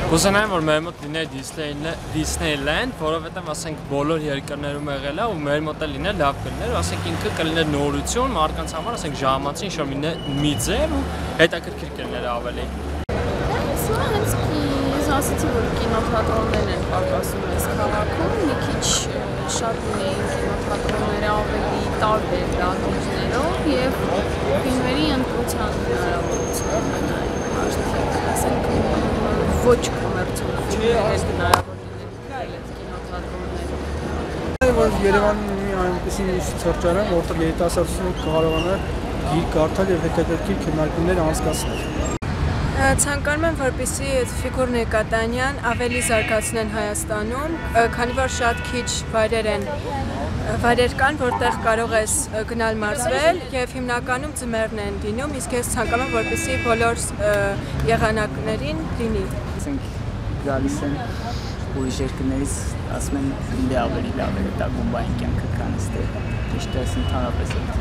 Կուզենայեմ, որ մեր մոտ լիներ Disneyland, որովհետև ասենք բոլոր երկրներում եղել է ու մեր մոտ է լիներ լավ կլիներ, ասենք ինքը կլիներ նորություն, մարդկանց համար ասենք ժամանցի ինչ-որ մի ձև ու հետաքրքիր կլիներ ավելի։ Հենց ես ասացի, որ կինոթատրոններն են պակասում այս քաղաքում, մի քիչ շատ ունեին կինոթատրոնները ավելի տարբեր դատողներով և ֆիլմերի ընտրության հնարավորություն ունեին մարդիկ, ասենք ոչ կոմերցիոն ֆիլմեր հնարավոր լինել այդ կինոթատրոններում։ Որ Երևանում ունի այնպիսի մի սրճարան, որտեղ երիտասարդությունը կարող է գիրք կարդալ և հետաքրքիր քննարկումներ անցկացնել։ Ցանկանում եմ, որպեսզի ֆիգուր ներկատանյան ավելի զարգացնեն Հայաստանում, քանի որ շատ քիչ վայրեր կան, որտեղ կարող ես գնալ մարզվել և հիմնականում ձմեռն են լինում, իսկ ես ցանկանում եմ, որպեսզի բոլոր եղանակներին լինի։ Ասենք գալիս են ուրիշ երկրներից, ասում են ինձ ավելի լավ է տագումբային կյանքը քան այստեղ, ճիշտ է, ընդհանրապես այդ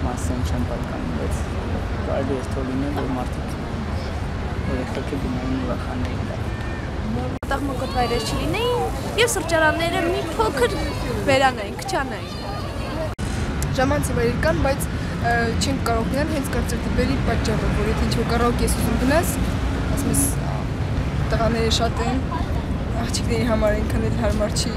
մասեն չեմ պատկանում, բայց կարելի է թող լինել, որ մարդիկ երեխեքը գնային ուրախանային դա։ Որտեղ մոկոտ վայրեր չլինեին և սրճարանները մի փոքր վերանային, քչանային։ Ժամանցի վայրեր կան, բայց չենք կարող գնալ հենց կարծրատիպերի պատճառով, որ եթե ինչ-որ կարաոկես ուզում գնաս, ասում ես տղաները շատ են, աղջիկների համար այնքան էլ հարմար չի։